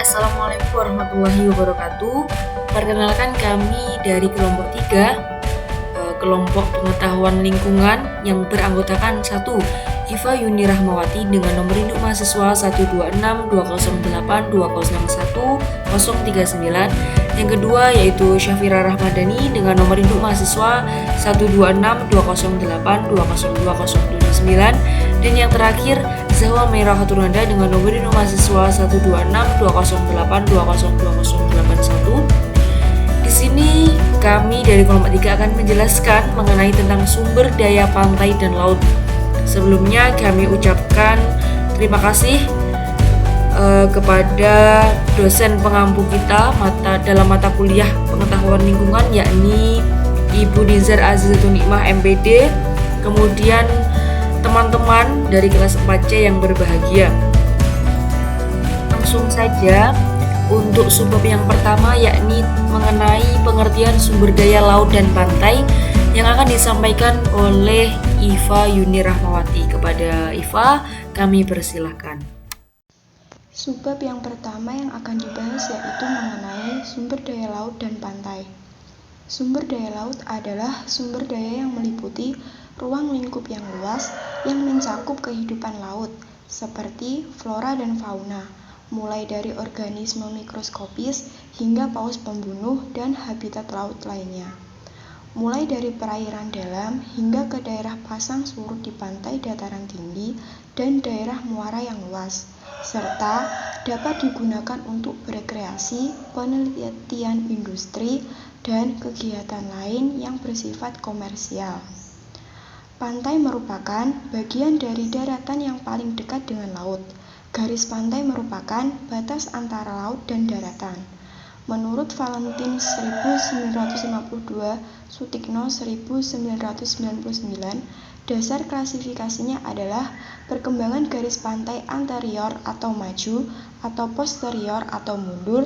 Assalamualaikum warahmatullahi wabarakatuh. Perkenalkan kami dari kelompok 3, kelompok pengetahuan lingkungan yang beranggotakan 1. Iva Yuni Rahmawati dengan nomor induk mahasiswa 1262008206139. Yang kedua yaitu Syafira Rahmadani dengan nomor induk mahasiswa 1262008202079. Dan yang terakhir Zahwa Merah Haturanda dengan nomor induk mahasiswa 1262008202081. Di sini kami dari kelompok 3 akan menjelaskan mengenai tentang sumber daya pantai dan laut. Sebelumnya kami ucapkan terima kasih kepada dosen pengampu kita dalam mata kuliah pengetahuan lingkungan, yakni Ibu Nizar Azizatun Nikmah MPD, kemudian teman-teman dari kelas 4C yang berbahagia. Langsung saja untuk subbab yang pertama, yakni mengenai pengertian sumber daya laut dan pantai, yang akan disampaikan oleh Iva Yuni Rahmawati. Kepada Iva, kami persilahkan. Subbab yang pertama yang akan dibahas yaitu mengenai sumber daya laut dan pantai. Sumber daya laut adalah sumber daya yang meliputi ruang lingkup yang luas yang mencakup kehidupan laut, seperti flora dan fauna, mulai dari organisme mikroskopis hingga paus pembunuh dan habitat laut lainnya. Mulai dari perairan dalam hingga ke daerah pasang surut di pantai dataran tinggi dan daerah muara yang luas, serta dapat digunakan untuk berekreasi, penelitian industri, dan kegiatan lain yang bersifat komersial. Pantai merupakan bagian dari daratan yang paling dekat dengan laut. Garis pantai merupakan batas antara laut dan daratan. Menurut Valentin 1952, Sutikno 1999, dasar klasifikasinya adalah perkembangan garis pantai anterior atau maju atau posterior atau mundur.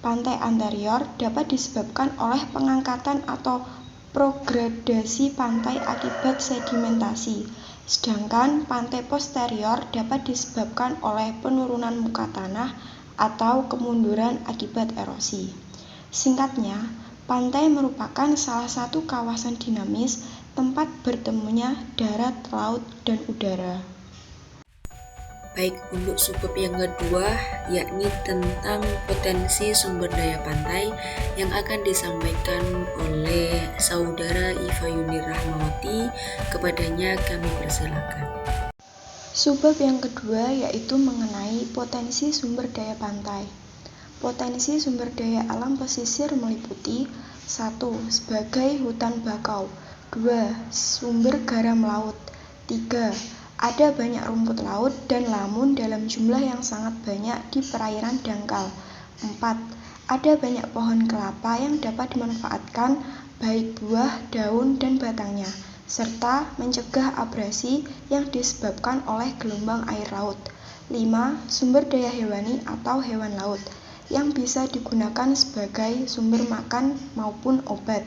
Pantai anterior dapat disebabkan oleh pengangkatan atau progradasi pantai akibat sedimentasi, sedangkan pantai posterior dapat disebabkan oleh penurunan muka tanah atau kemunduran akibat erosi. Singkatnya, pantai merupakan salah satu kawasan dinamis tempat bertemunya darat, laut, dan udara. Baik, untuk subbab yang kedua, yakni tentang potensi sumber daya pantai, yang akan disampaikan oleh saudara Iva Yuni Rahmawati. Kepadanya kami persilakan. Subbab yang kedua yaitu mengenai potensi sumber daya pantai. Potensi sumber daya alam pesisir meliputi 1. Sebagai hutan bakau. 2. Sumber garam laut. 3. Ada banyak rumput laut dan lamun dalam jumlah yang sangat banyak di perairan dangkal. 4. Ada banyak pohon kelapa yang dapat dimanfaatkan baik buah, daun, dan batangnya, serta mencegah abrasi yang disebabkan oleh gelombang air laut. 5. Sumber daya hewani atau hewan laut yang bisa digunakan sebagai sumber makan maupun obat.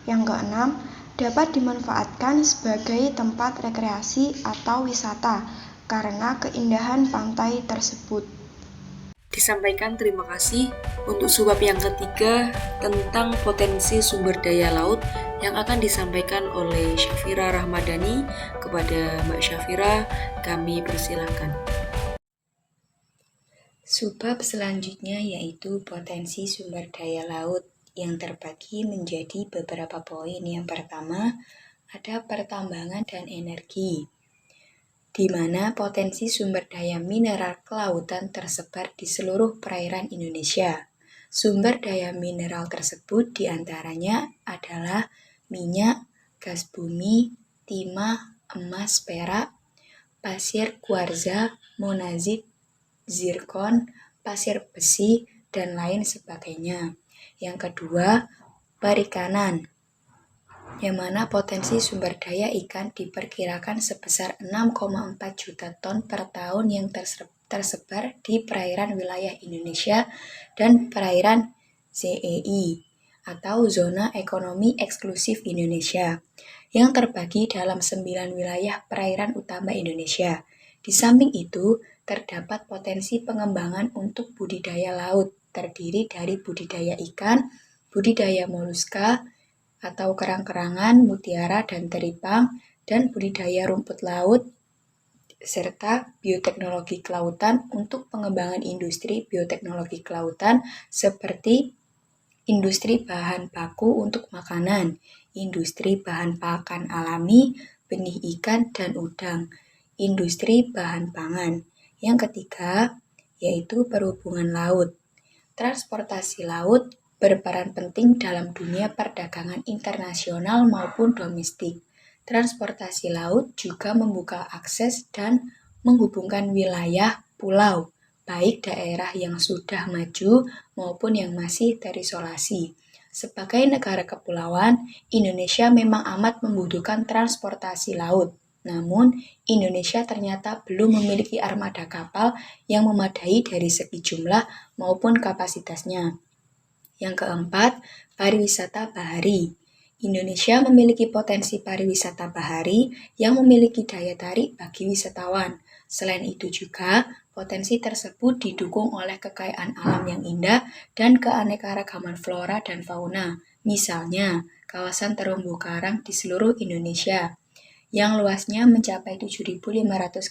Yang keenam, dapat dimanfaatkan sebagai tempat rekreasi atau wisata karena keindahan pantai tersebut. Disampaikan terima kasih. Untuk subbab yang ketiga tentang potensi sumber daya laut, yang akan disampaikan oleh Syafira Rahmadani. Kepada Mbak Syafira, kami persilahkan. Subbab selanjutnya yaitu potensi sumber daya laut yang terbagi menjadi beberapa poin. Yang pertama, ada pertambangan dan energi, di mana potensi sumber daya mineral kelautan tersebar di seluruh perairan Indonesia. Sumber daya mineral tersebut diantaranya adalah minyak, gas bumi, timah, emas, perak, pasir kuarza, monazit, zirkon, pasir besi, dan lain sebagainya. Yang kedua, perikanan, yang mana potensi sumber daya ikan diperkirakan sebesar 6,4 juta ton per tahun yang tersebar di perairan wilayah Indonesia dan perairan ZEI atau Zona Ekonomi Eksklusif Indonesia, yang terbagi dalam 9 wilayah perairan utama Indonesia. Di samping itu, terdapat potensi pengembangan untuk budidaya laut, terdiri dari budidaya ikan, budidaya moluska atau kerang-kerangan, mutiara, dan teripang, dan budidaya rumput laut, serta bioteknologi kelautan untuk pengembangan industri bioteknologi kelautan seperti industri bahan baku untuk makanan, industri bahan pakan alami, benih ikan dan udang, industri bahan pangan. Yang ketiga, yaitu perhubungan laut. Transportasi laut berperan penting dalam dunia perdagangan internasional maupun domestik. Transportasi laut juga membuka akses dan menghubungkan wilayah pulau, baik daerah yang sudah maju maupun yang masih terisolasi. Sebagai negara kepulauan, Indonesia memang amat membutuhkan transportasi laut. Namun, Indonesia ternyata belum memiliki armada kapal yang memadai dari segi jumlah maupun kapasitasnya. Yang keempat, pariwisata bahari. Indonesia memiliki potensi pariwisata bahari yang memiliki daya tarik bagi wisatawan. Selain itu juga, potensi tersebut didukung oleh kekayaan alam yang indah dan keanekaragaman flora dan fauna. Misalnya, kawasan terumbu karang di seluruh Indonesia, yang luasnya mencapai 7.500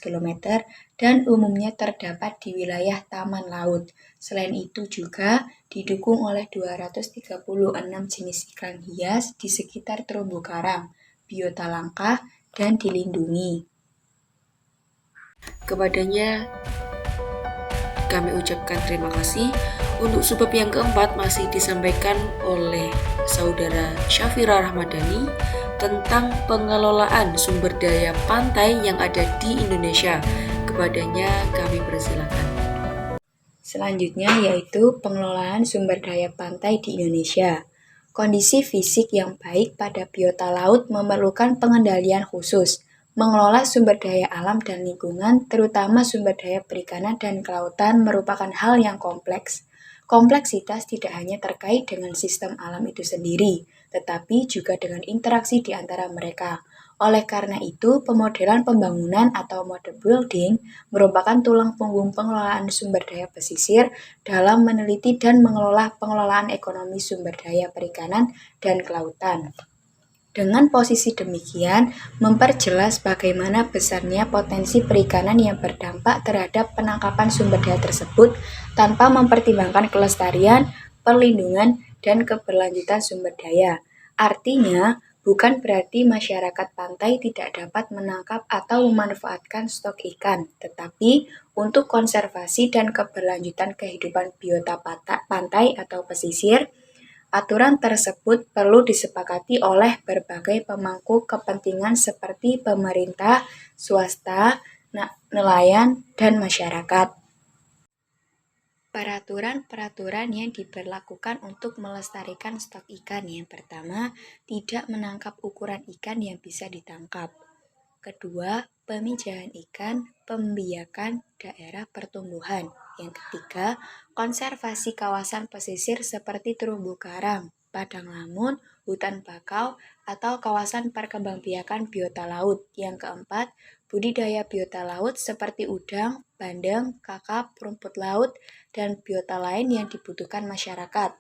km dan umumnya terdapat di wilayah taman laut. Selain itu juga didukung oleh 236 jenis ikan hias di sekitar terumbu karang, biota langka, dan dilindungi. Kepadanya kami ucapkan terima kasih. Untuk subbab yang keempat masih disampaikan oleh Saudara Syafira Rahmadani tentang pengelolaan sumber daya pantai yang ada di Indonesia. Kepadanya kami persilakan. Selanjutnya yaitu pengelolaan sumber daya pantai di Indonesia. Kondisi fisik yang baik pada biota laut memerlukan pengendalian khusus. Mengelola sumber daya alam dan lingkungan, terutama sumber daya perikanan dan kelautan, merupakan hal yang kompleks. Kompleksitas tidak hanya terkait dengan sistem alam itu sendiri, tetapi juga dengan interaksi di antara mereka. Oleh karena itu, pemodelan pembangunan atau model building merupakan tulang punggung pengelolaan sumber daya pesisir dalam meneliti dan mengelola pengelolaan ekonomi sumber daya perikanan dan kelautan. Dengan posisi demikian, memperjelas bagaimana besarnya potensi perikanan yang berdampak terhadap penangkapan sumber daya tersebut tanpa mempertimbangkan kelestarian, perlindungan, dan keberlanjutan sumber daya. Artinya, bukan berarti masyarakat pantai tidak dapat menangkap atau memanfaatkan stok ikan, tetapi untuk konservasi dan keberlanjutan kehidupan biota pantai atau pesisir, aturan tersebut perlu disepakati oleh berbagai pemangku kepentingan seperti pemerintah, swasta, nelayan, dan masyarakat. Peraturan-peraturan yang diberlakukan untuk melestarikan stok ikan. Yang pertama, tidak menangkap ukuran ikan yang bisa ditangkap. Kedua, pemijahan ikan, pembiakan daerah pertumbuhan. Yang ketiga, konservasi kawasan pesisir seperti terumbu karang, padang lamun, hutan bakau, atau kawasan perkembangbiakan biota laut. Yang keempat, budidaya biota laut seperti udang, bandeng, kakap, rumput laut, dan biota lain yang dibutuhkan masyarakat.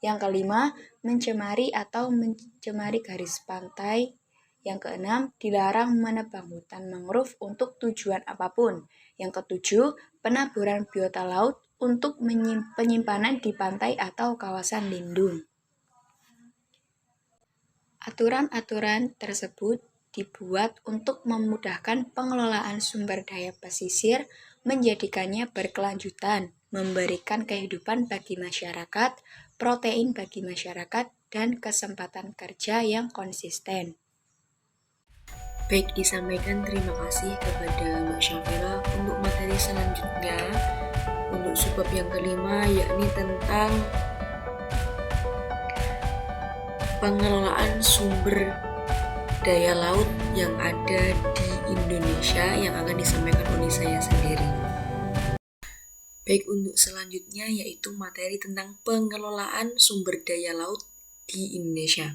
Yang kelima, mencemari garis pantai. Yang keenam, dilarang menebang hutan mangrove untuk tujuan apapun. Yang ketujuh, penaburan biota laut untuk penyimpanan di pantai atau kawasan lindung. Aturan-aturan tersebut dibuat untuk memudahkan pengelolaan sumber daya pesisir, menjadikannya berkelanjutan, memberikan kehidupan bagi masyarakat, protein bagi masyarakat, dan kesempatan kerja yang konsisten. Baik, disampaikan terima kasih kepada Mbak Syafira. Untuk materi selanjutnya, untuk subbab yang kelima, yakni tentang pengelolaan sumber daya laut yang ada di Indonesia yang akan disampaikan oleh saya sendiri. Baik, untuk selanjutnya yaitu materi tentang pengelolaan sumber daya laut di Indonesia.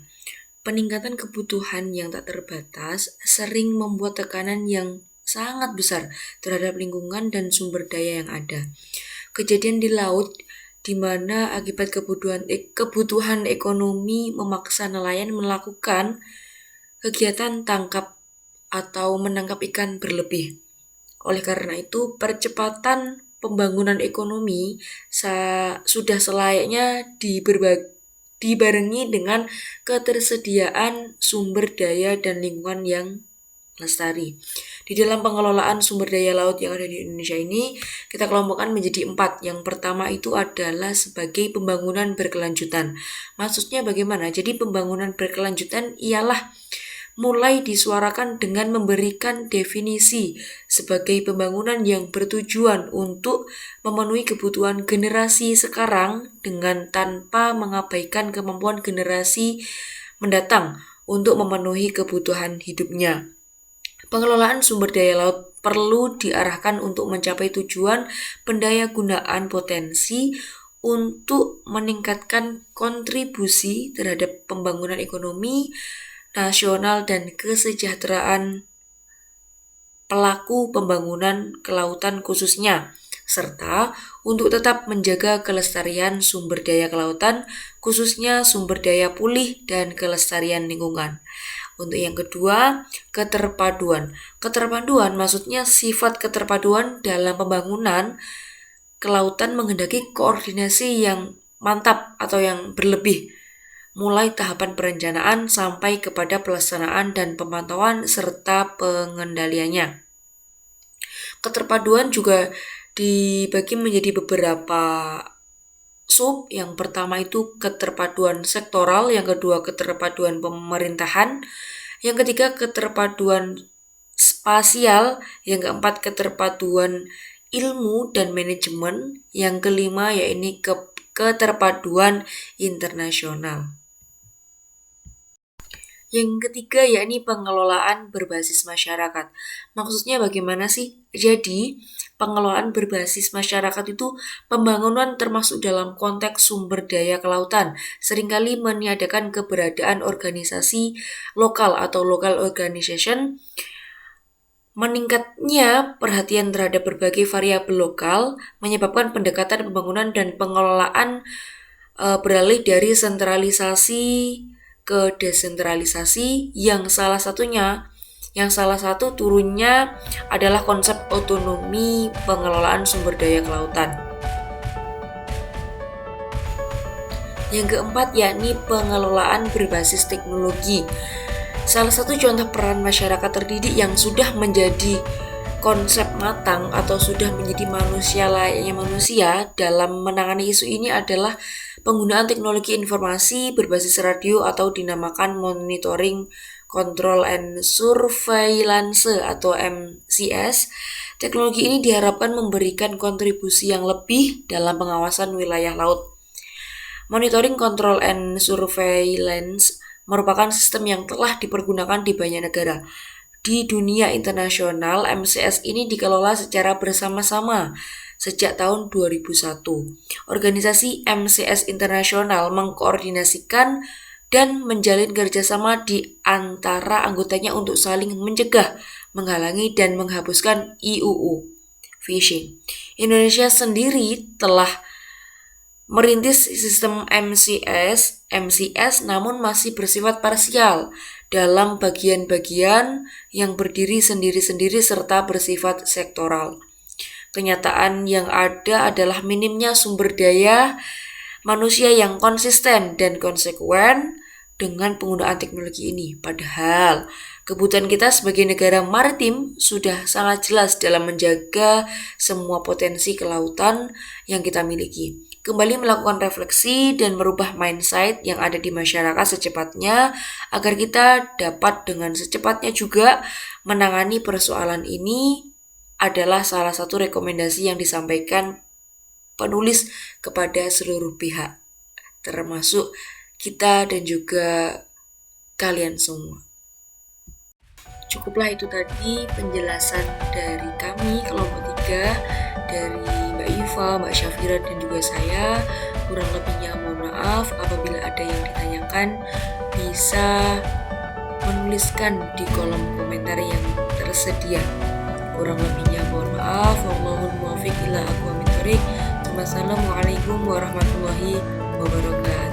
Peningkatan kebutuhan yang tak terbatas sering membuat tekanan yang sangat besar terhadap lingkungan dan sumber daya yang ada. Kejadian di laut di mana akibat kebutuhan ekonomi memaksa nelayan melakukan kegiatan tangkap atau menangkap ikan berlebih. Oleh karena itu, percepatan pembangunan ekonomi sudah selayaknya dibarengi dengan ketersediaan sumber daya dan lingkungan yang lestari. Di dalam pengelolaan sumber daya laut yang ada di Indonesia ini, kita kelompokkan menjadi 4. Yang pertama itu adalah sebagai pembangunan berkelanjutan. Maksudnya bagaimana? Jadi pembangunan berkelanjutan ialah mulai disuarakan dengan memberikan definisi sebagai pembangunan yang bertujuan untuk memenuhi kebutuhan generasi sekarang dengan tanpa mengabaikan kemampuan generasi mendatang untuk memenuhi kebutuhan hidupnya. Pengelolaan sumber daya laut perlu diarahkan untuk mencapai tujuan pendayagunaan potensi untuk meningkatkan kontribusi terhadap pembangunan ekonomi nasional dan kesejahteraan pelaku pembangunan kelautan khususnya, serta untuk tetap menjaga kelestarian sumber daya kelautan, khususnya sumber daya pulih dan kelestarian lingkungan. Untuk yang kedua, keterpaduan. Keterpaduan maksudnya sifat keterpaduan dalam pembangunan kelautan menghendaki koordinasi yang mantap atau yang berlebih, mulai tahapan perencanaan sampai kepada pelaksanaan dan pemantauan serta pengendaliannya. Keterpaduan juga dibagi menjadi beberapa sub. Yang pertama itu keterpaduan sektoral, yang kedua keterpaduan pemerintahan, yang ketiga keterpaduan spasial, yang keempat keterpaduan ilmu dan manajemen, yang kelima yaitu keterpaduan internasional. Yang ketiga yakni pengelolaan berbasis masyarakat. Maksudnya bagaimana sih? Jadi, pengelolaan berbasis masyarakat itu pembangunan termasuk dalam konteks sumber daya kelautan, seringkali meniadakan keberadaan organisasi lokal atau local organization. Meningkatnya perhatian terhadap berbagai variabel lokal menyebabkan pendekatan pembangunan dan pengelolaan beralih dari sentralisasi ke desentralisasi, yang salah satu turunnya adalah konsep otonomi pengelolaan sumber daya kelautan. Yang keempat yakni pengelolaan berbasis teknologi. Salah satu contoh peran masyarakat terdidik yang sudah menjadi konsep matang atau sudah menjadi manusia layaknya manusia dalam menangani isu ini adalah penggunaan teknologi informasi berbasis radio atau dinamakan monitoring, control and surveillance atau MCS. Teknologi ini diharapkan memberikan kontribusi yang lebih dalam pengawasan wilayah laut. Monitoring, control and surveillance merupakan sistem yang telah dipergunakan di banyak negara. Di dunia internasional, MCS ini dikelola secara bersama-sama sejak tahun 2001. Organisasi MCS internasional mengkoordinasikan dan menjalin kerjasama di antara anggotanya untuk saling mencegah, menghalangi, dan menghapuskan IUU fishing. Indonesia sendiri telah merintis sistem MCS namun masih bersifat parsial dalam bagian-bagian yang berdiri sendiri-sendiri serta bersifat sektoral. Kenyataan yang ada adalah minimnya sumber daya manusia yang konsisten dan konsekuen dengan penggunaan teknologi ini. Padahal kebutuhan kita sebagai negara maritim sudah sangat jelas dalam menjaga semua potensi kelautan yang kita miliki. Kembali melakukan refleksi dan merubah mindset yang ada di masyarakat secepatnya agar kita dapat dengan secepatnya juga menangani persoalan ini adalah salah satu rekomendasi yang disampaikan penulis kepada seluruh pihak, termasuk kita dan juga kalian semua. Cukuplah itu tadi penjelasan dari kami kelompok 3, dari Mbak Iva, Mbak Syafira, dan juga saya. Kurang lebihnya mohon maaf. Apabila ada yang ditanyakan, bisa menuliskan di kolom komentar yang tersedia. Kurang lebihnya mohon maaf. Wallahul muwaffiq ila aqwamit thoriq. Wassalamualaikum warahmatullahi wabarakatuh.